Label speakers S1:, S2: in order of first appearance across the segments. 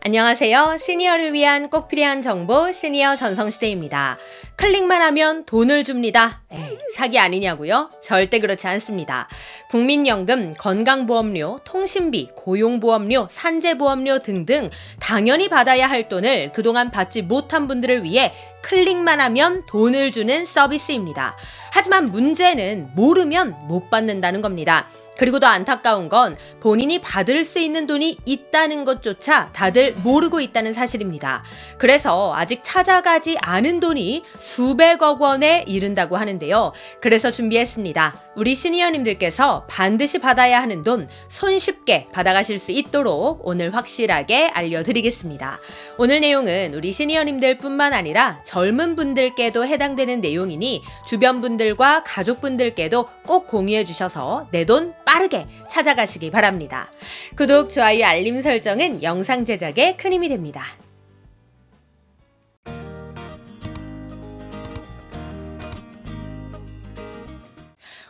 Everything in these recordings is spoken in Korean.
S1: 안녕하세요. 시니어를 위한 꼭 필요한 정보 시니어 전성시대입니다. 클릭만 하면 돈을 줍니다. 에이, 사기 아니냐고요? 절대 그렇지 않습니다. 국민연금, 건강보험료, 통신비, 고용보험료, 산재보험료 등등 당연히 받아야 할 돈을 그동안 받지 못한 분들을 위해 클릭만 하면 돈을 주는 서비스입니다. 하지만 문제는 모르면 못 받는다는 겁니다. 그리고 더 안타까운 건 본인이 받을 수 있는 돈이 있다는 것조차 다들 모르고 있다는 사실입니다. 그래서 아직 찾아가지 않은 돈이 수백억 원에 이른다고 하는데요. 그래서 준비했습니다. 우리 시니어님들께서 반드시 받아야 하는 돈 손쉽게 받아가실 수 있도록 오늘 확실하게 알려드리겠습니다. 오늘 내용은 우리 시니어님들 뿐만 아니라 젊은 분들께도 해당되는 내용이니 주변 분들과 가족분들께도 꼭 공유해 주셔서 내 돈 빠르게 찾아가시기 바랍니다. 구독, 좋아요, 알림 설정은 영상 제작에 큰 힘이 됩니다.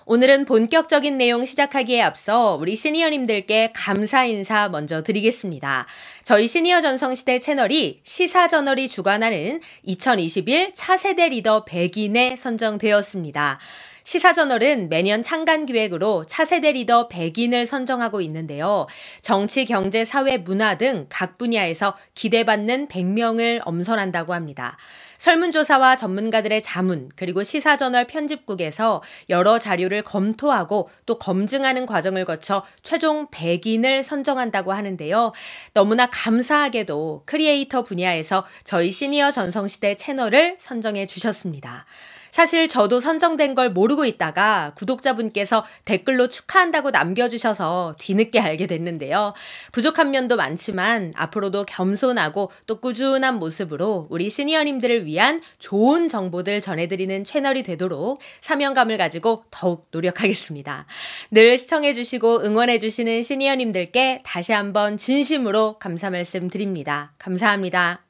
S1: 오늘은 본격적인 내용 시작하기에 앞서 우리 시니어님들께 감사 인사 먼저 드리겠습니다. 저희 시니어 전성시대 채널이 시사저널이 주관하는 2021 차세대 리더 100인에 선정되었습니다. 시사저널은 매년 창간기획으로 차세대 리더 100인을 선정하고 있는데요. 정치, 경제, 사회, 문화 등 각 분야에서 기대받는 100명을 엄선한다고 합니다. 설문조사와 전문가들의 자문, 그리고 시사저널 편집국에서 여러 자료를 검토하고 또 검증하는 과정을 거쳐 최종 100인을 선정한다고 하는데요. 너무나 감사하게도 크리에이터 분야에서 저희 시니어 전성시대 채널을 선정해 주셨습니다. 사실 저도 선정된 걸 모르고 있다가 구독자분께서 댓글로 축하한다고 남겨주셔서 뒤늦게 알게 됐는데요. 부족한 면도 많지만 앞으로도 겸손하고 또 꾸준한 모습으로 우리 시니어님들을 위한 좋은 정보들 전해드리는 채널이 되도록 사명감을 가지고 더욱 노력하겠습니다. 늘 시청해주시고 응원해주시는 시니어님들께 다시 한번 진심으로 감사 말씀 드립니다. 감사합니다.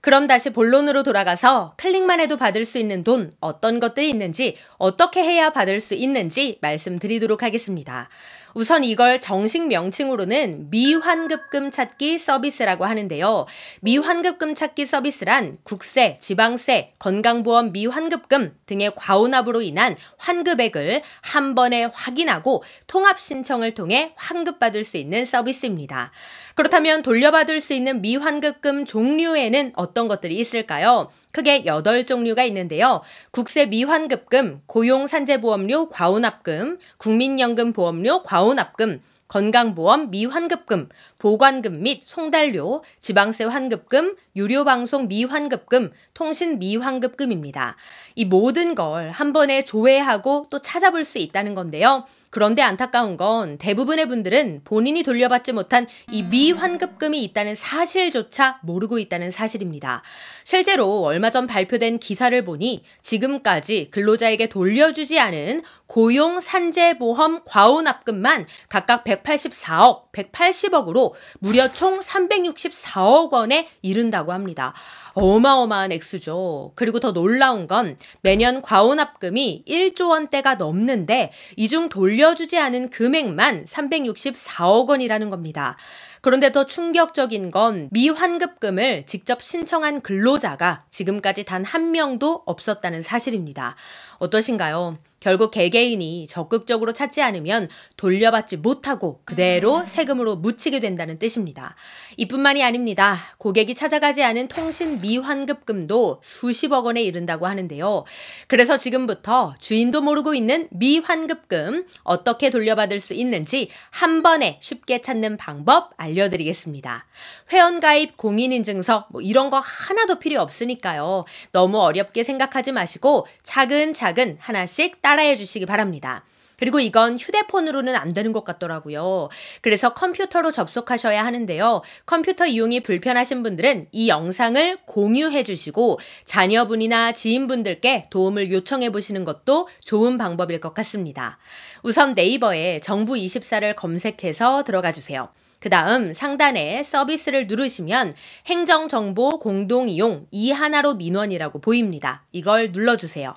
S1: 그럼 다시 본론으로 돌아가서 클릭만 해도 받을 수 있는 돈, 어떤 것들이 있는지, 어떻게 해야 받을 수 있는지 말씀드리도록 하겠습니다. 우선 이걸 정식 명칭으로는 미환급금 찾기 서비스라고 하는데요. 미환급금 찾기 서비스란 국세, 지방세, 건강보험 미환급금 등의 과오납으로 인한 환급액을 한 번에 확인하고 통합 신청을 통해 환급받을 수 있는 서비스입니다. 그렇다면 돌려받을 수 있는 미환급금 종류에는 어떤 것들이 있을까요? 크게 8종류가 있는데요. 국세 미환급금, 고용산재보험료 과오납금, 국민연금보험료 과오납금, 건강보험 미환급금, 보관금 및 송달료, 지방세 환급금, 유료방송 미환급금, 통신 미환급금입니다. 이 모든 걸 한 번에 조회하고 또 찾아볼 수 있다는 건데요. 그런데 안타까운 건 대부분의 분들은 본인이 돌려받지 못한 이 미환급금이 있다는 사실조차 모르고 있다는 사실입니다. 실제로 얼마 전 발표된 기사를 보니 지금까지 근로자에게 돌려주지 않은 고용산재보험 과오납금만 각각 184억, 180억으로 무려 총 364억 원에 이른다고 합니다. 어마어마한 액수죠. 그리고 더 놀라운 건 매년 과오납금이 1조 원대가 넘는데 이 중 돌려주지 않은 금액만 364억 원이라는 겁니다. 그런데 더 충격적인 건 미환급금을 직접 신청한 근로자가 지금까지 단 한 명도 없었다는 사실입니다. 어떠신가요? 결국 개개인이 적극적으로 찾지 않으면 돌려받지 못하고 그대로 세금으로 묻히게 된다는 뜻입니다. 이뿐만이 아닙니다. 고객이 찾아가지 않은 통신 미환급금도 수십억 원에 이른다고 하는데요. 그래서 지금부터 주인도 모르고 있는 미환급금 어떻게 돌려받을 수 있는지 한 번에 쉽게 찾는 방법 알려드리겠습니다. 회원가입, 공인인증서 이런 거 하나도 필요 없으니까요. 너무 어렵게 생각하지 마시고 차근차근 하나씩 따라해 주시기 바랍니다. 그리고 이건 휴대폰으로는 안 되는 것 같더라고요. 그래서 컴퓨터로 접속하셔야 하는데요. 컴퓨터 이용이 불편하신 분들은 이 영상을 공유해 주시고 자녀분이나 지인분들께 도움을 요청해 보시는 것도 좋은 방법일 것 같습니다. 우선 네이버에 정부24를 검색해서 들어가 주세요. 그 다음 상단에 서비스를 누르시면 행정정보 공동이용 이하나로 민원이라고 보입니다. 이걸 눌러주세요.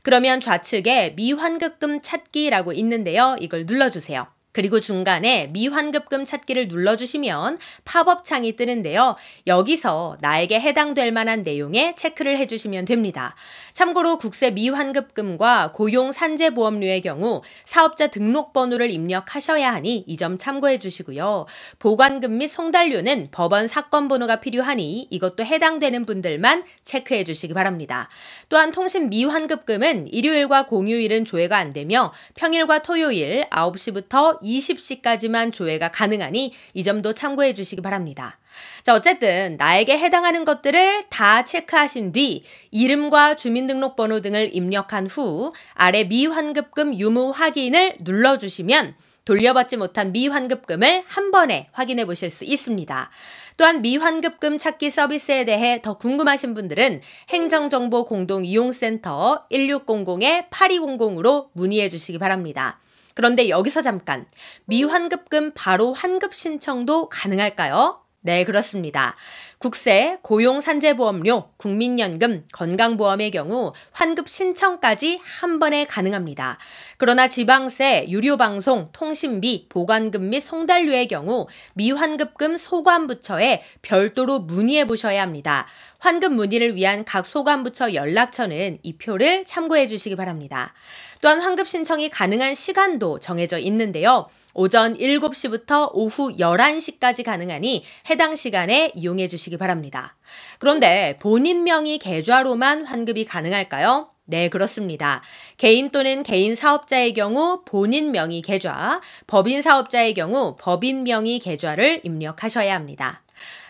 S1: 그러면 좌측에 미환급금 찾기라고 있는데요. 이걸 눌러주세요. 그리고 중간에 미환급금 찾기를 눌러주시면 팝업 창이 뜨는데요. 여기서 나에게 해당될 만한 내용에 체크를 해주시면 됩니다. 참고로 국세 미환급금과 고용산재보험료의 경우 사업자 등록번호를 입력하셔야 하니 이 점 참고해 주시고요. 보관금 및 송달료는 법원 사건번호가 필요하니 이것도 해당되는 분들만 체크해 주시기 바랍니다. 또한 통신 미환급금은 일요일과 공휴일은 조회가 안 되며 평일과 토요일 9시부터 20시까지만 조회가 가능하니 이 점도 참고해 주시기 바랍니다. 자, 어쨌든 나에게 해당하는 것들을 다 체크하신 뒤 이름과 주민등록번호 등을 입력한 후 아래 미환급금 유무 확인을 눌러주시면 돌려받지 못한 미환급금을 한 번에 확인해 보실 수 있습니다. 또한 미환급금 찾기 서비스에 대해 더 궁금하신 분들은 행정정보공동이용센터 1600-8200으로 문의해 주시기 바랍니다. 그런데 여기서 잠깐, 미환급금 바로 환급 신청도 가능할까요? 네, 그렇습니다. 국세, 고용산재보험료, 국민연금, 건강보험의 경우 환급 신청까지 한 번에 가능합니다. 그러나 지방세, 유료방송, 통신비, 보관금 및 송달료의 경우 미환급금 소관부처에 별도로 문의해 보셔야 합니다. 환급 문의를 위한 각 소관부처 연락처는 이 표를 참고해 주시기 바랍니다. 또한 환급 신청이 가능한 시간도 정해져 있는데요. 오전 7시부터 오후 11시까지 가능하니 해당 시간에 이용해 주시기 바랍니다. 그런데 본인 명의 계좌로만 환급이 가능할까요? 네, 그렇습니다. 개인 또는 개인 사업자의 경우 본인 명의 계좌, 법인 사업자의 경우 법인 명의 계좌를 입력하셔야 합니다.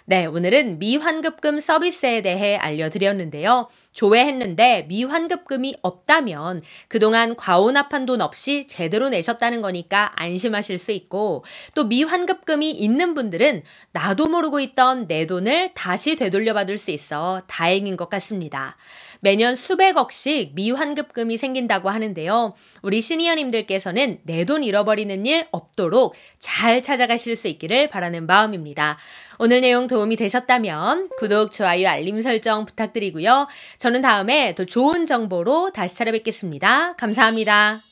S1: 네, 오늘은 미환급금 서비스에 대해 알려드렸는데요. 조회했는데 미환급금이 없다면 그동안 과오납한 돈 없이 제대로 내셨다는 거니까 안심하실 수 있고, 또 미환급금이 있는 분들은 나도 모르고 있던 내 돈을 다시 되돌려받을 수 있어 다행인 것 같습니다. 매년 수백억씩 미환급금이 생긴다고 하는데요. 우리 시니어님들께서는 내 돈 잃어버리는 일 없도록 잘 찾아가실 수 있기를 바라는 마음입니다. 오늘 내용 도움이 되셨다면 구독, 좋아요, 알림 설정 부탁드리고요. 저는 다음에 더 좋은 정보로 다시 찾아뵙겠습니다. 감사합니다.